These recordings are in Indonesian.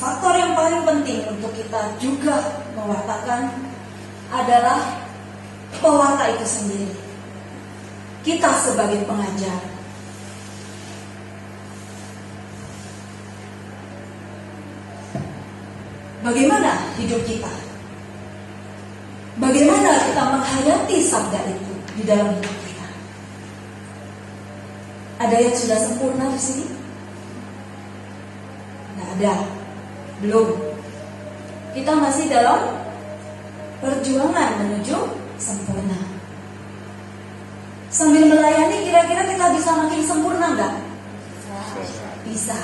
faktor yang paling penting untuk kita juga mewartakan adalah pewarta itu sendiri. Kita sebagai pengajar. Bagaimana hidup kita? Bagaimana kita menghayati sabda itu di dalam hidup kita? Ada yang sudah sempurna di sini? Nggak ada. Belum. Kita masih dalam perjuangan menuju sempurna. Sambil melayani, kira-kira kita bisa makin sempurna nggak? Bisa.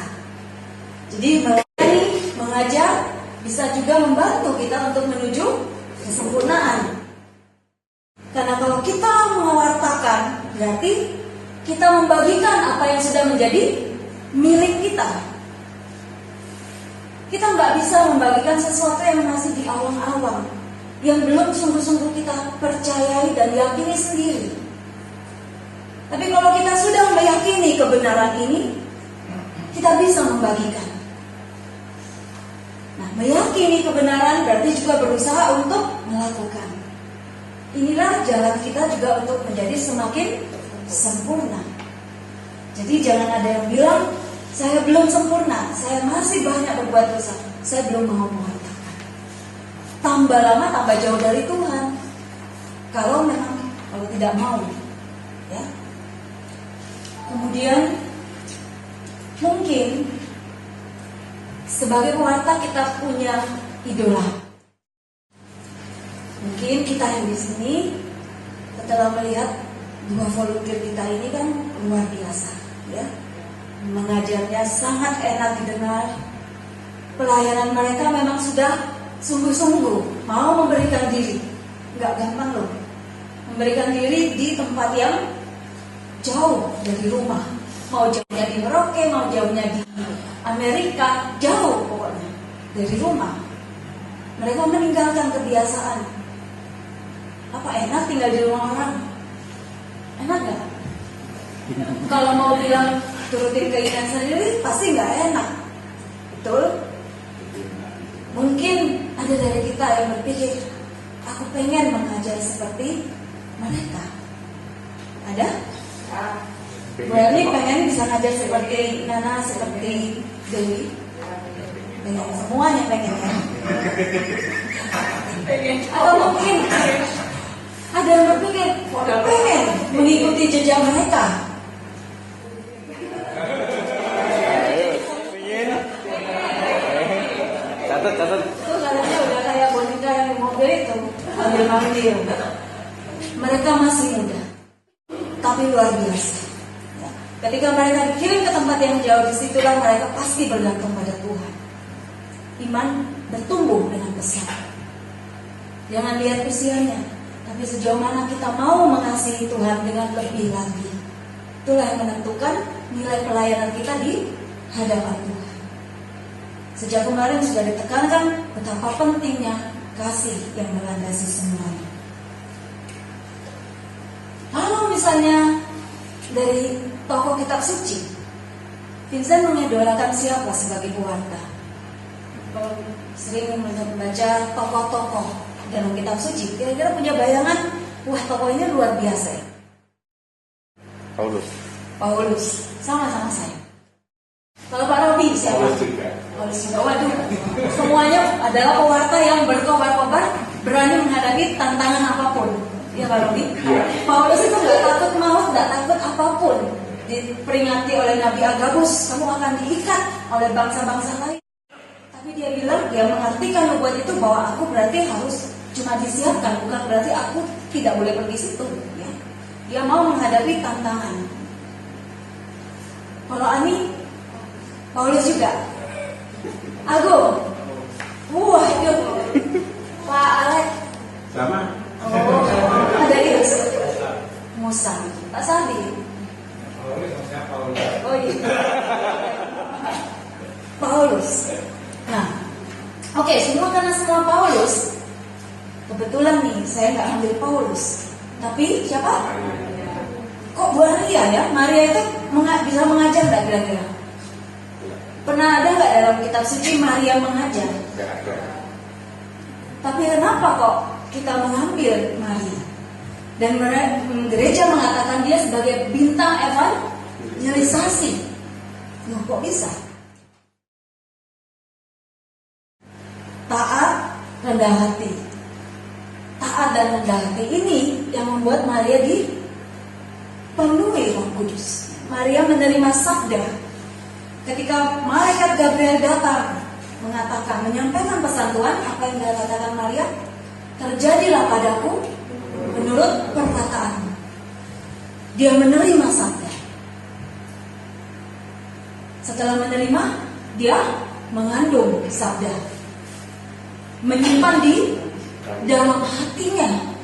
Jadi melayani, mengajar, bisa juga membantu kita untuk menuju kesempurnaan. Karena kalau kita mewartakan, berarti kita membagikan apa yang sudah menjadi milik kita. Kita nggak bisa membagikan sesuatu yang masih di awang-awang, yang belum sungguh-sungguh kita percayai dan yakini sendiri. Tapi kalau kita sudah meyakini kebenaran ini, kita bisa membagikan. Nah, meyakini kebenaran berarti juga berusaha untuk melakukan. Inilah jalan kita juga untuk menjadi semakin sempurna. Jadi jangan ada yang bilang, saya belum sempurna, saya masih banyak berbuat dosa, saya belum mau mewartakan. Tambah lama tambah jauh dari Tuhan. Kalau tidak mau, ya. Kemudian mungkin sebagai pewarta kita punya idola. Mungkin kita yang di sini setelah melihat dua volunteer kita ini kan luar biasa, ya. Mengajarnya sangat enak didengar. Pelayanan mereka memang sudah sungguh-sungguh mau memberikan diri. Nggak gampang loh. Memberikan diri di tempat yang jauh dari rumah. Mau jauhnya di Merauke, mau jauhnya di Amerika, jauh pokoknya dari rumah. Mereka meninggalkan kebiasaan. Apa enak tinggal di rumah orang? Enak gak? Kalau mau bilang turutin keinginan sendiri, pasti gak enak. Betul? Mungkin ada dari kita yang berpikir, aku pengen mengajar seperti mereka. Ada? Berani pengen bisa ngajar seperti Nana, seperti Dewi. Pengen, semuanya pengen ya. Atau mungkin ada yang berpikir, pengen mengikuti jejak mereka. Catat. Itu katanya udah kayak boneka yang di mobil itu, ambil. Mereka masih muda, tapi luar biasa. Ketika mereka dikirim ke tempat yang jauh, disitulah mereka pasti bergantung pada Tuhan. Iman bertumbuh dengan pesat. Jangan lihat usianya, tapi sejauh mana kita mau mengasihi Tuhan dengan lebih lagi. Itulah yang menentukan nilai pelayanan kita di hadapan Tuhan. Sejak kemarin sudah ditekankan betapa pentingnya kasih yang melandasi semuanya. Lalu misalnya dari tokoh kitab suci, Vincent mengidolakan siapa sebagai pewarta? Kalau sering membaca tokoh-tokoh dalam kitab suci, kira-kira punya bayangan, wah tokoh ini luar biasa ya? Paulus, sama-sama saya. Kalau Pak Robi siapa? Paulus juga. Waduh, semuanya adalah pewarta yang berkobar-kobar, berani menghadapi tantangan apapun. Ya Pak Robi. Paulus itu nggak takut maut, nggak takut apapun. Diperingati oleh Nabi Agabus, kamu akan diikat oleh bangsa-bangsa lain. Tapi dia bilang, dia mengartikan nubuat itu bahwa aku berarti harus cuma disiapkan, bukan berarti aku tidak boleh pergi situ. Ya. Dia mau menghadapi tantangan. Kalau Ani, Paulus juga. Agung, wah itu Pak Alek. Sama. Oh, ada Iris. Musa, Pak Sandi. Oh iya. Paulus. Nah, oke, karena semua Paulus. Kebetulan nih, saya nggak ambil Paulus, tapi siapa? Kok Bu Maria ya? Maria itu bisa mengajar nggak kira-kira? Pernah ada nggak dalam kitab suci Maria mengajar? Nggak ada. Tapi kenapa kok kita mengambil Maria? Dan gereja mengatakan dia sebagai bintang evangelisasi. Loh, kok bisa? Taat, rendah hati. Taat dan rendah hati ini yang membuat Maria dipenuhi Roh Kudus. Maria menerima sabda. Ketika malaikat Gabriel datang mengatakan, menyampaikan pesan Tuhan, apa yang dia katakan Maria? Terjadilah padaku menurut perkataanmu. Dia menerima sabda. Setelah menerima, dia mengandung sabda, menyimpan di dalam hatinya.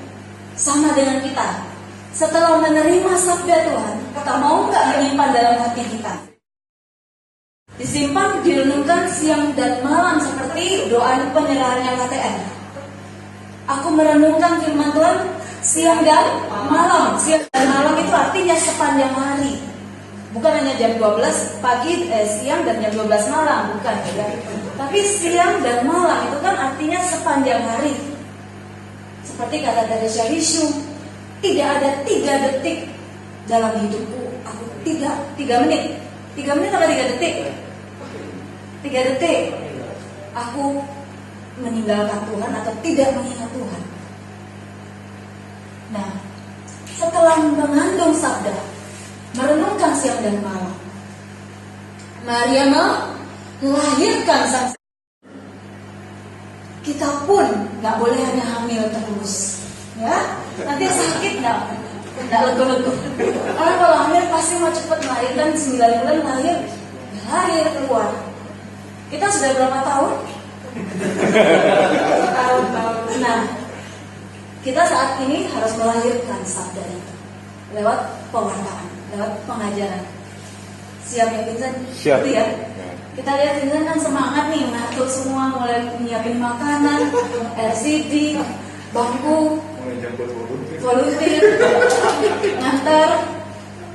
Sama dengan kita. Setelah menerima sabda Tuhan, kita mau nggak menyimpan dalam hati kita? Disimpan, direnungkan siang dan malam seperti doa penyerahannya KTM. Aku merenungkan firman Tuhan siang dan malam. Siang dan malam itu artinya sepanjang hari. Bukan hanya jam 12 pagi, siang dan jam 12 malam, bukan ya. Tapi siang dan malam itu kan artinya sepanjang hari. Seperti kata Teresa Risu, tidak ada 3 detik dalam hidupku. Aku 3 menit. 3 menit atau 3 detik? 3 detik. Aku meninggalkan Tuhan atau tidak mengingat Tuhan. Nah, setelah mengandung sabda, merenungkan siang dan malam, Maria melahirkan sang. Kita pun nggak boleh hanya hamil terus, ya. Nanti sakit nggak lego-lego. Orang kalau hamil pasti mau cepat melahirkan, 9 bulan lahir keluar. Kita sudah berapa tahun? Tahun. Nah, kita saat ini harus melahirkan sabda itu lewat pewartaan, lewat pengajaran. Siap ya Vincent? Siap. Itu ya. Kita lihat Vincent kan semangat nih ngatur semua, mulai nyiapin makanan, LCD, bangku, volunteer, nganter,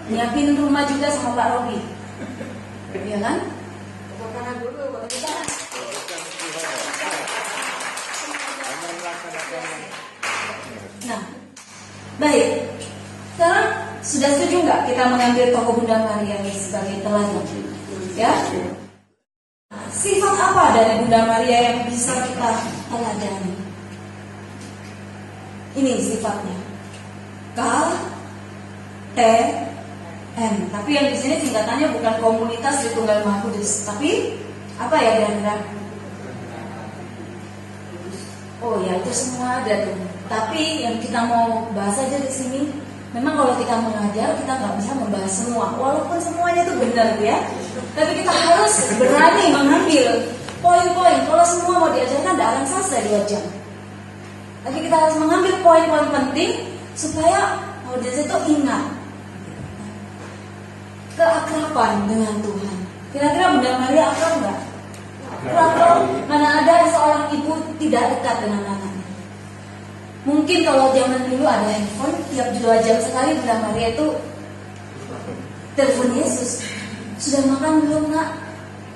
nyiapin rumah juga sama Pak Robi. Iya kan? Karena dulu kita. Nah, baik. Sekarang sudah setuju nggak kita mengambil tokoh Bunda Maria ini sebagai teladan? Ya. Sifat apa dari Bunda Maria yang bisa kita teladani? Ini sifatnya. KTM. Tapi yang di sini singkatannya bukan Komunitas Tritunggal Maha Kudus, tapi apa ya kira-kira? Oh ya, itu semua ada tuh. Tapi yang kita mau bahas aja di sini, memang kalau kita mengajar kita nggak bisa membahas semua, walaupun semuanya itu benar ya. Tapi kita harus berani mengambil poin-poin. Kalau semua mau diajarkan, tidak akan selesai 2 jam. Tapi kita harus mengambil poin-poin penting supaya audiens itu ingat keakraban dengan Tuhan. Kira-kira Bunda Maria akrab nggak? Akrab. Mana ada seorang ibu tidak dekat dengan anaknya. Mungkin kalau zaman dulu ada handphone, tiap 2 jam sekali Bunda Maria itu telepon Yesus. Sudah makan belum nak?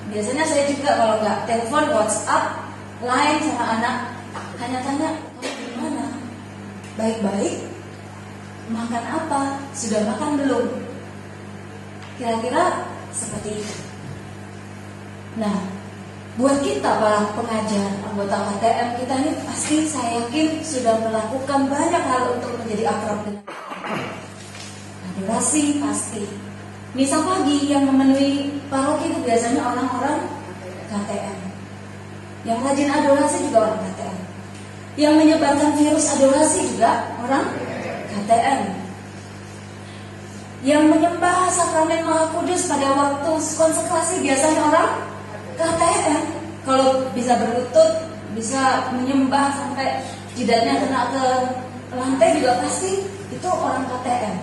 Biasanya saya juga kalau nggak telepon, WhatsApp, line sama anak, hanya tanya, kamu gimana? Baik-baik. Makan apa? Sudah makan belum? Kira-kira seperti itu. Nah, buat kita para pengajar, anggota KTM kita ini pasti saya yakin sudah melakukan banyak hal untuk menjadi akrab dengan adorasi pasti. Misa pagi yang memenuhi paroki itu biasanya orang-orang KTM. Yang rajin adorasi juga orang KTM. Yang menyebarkan virus adorasi juga orang KTM. Yang menyembah sakramen Maha Kudus pada waktu konsekrasi biasanya orang KTM. Kalau bisa berlutut, bisa menyembah sampai jidatnya kena ke lantai juga pasti itu orang KTM.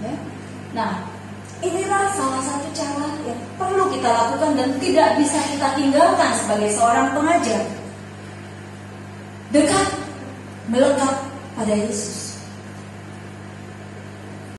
Ya? Nah, inilah salah satu cara yang perlu kita lakukan dan tidak bisa kita tinggalkan sebagai seorang pengajar. Dekat, melekat pada Yesus.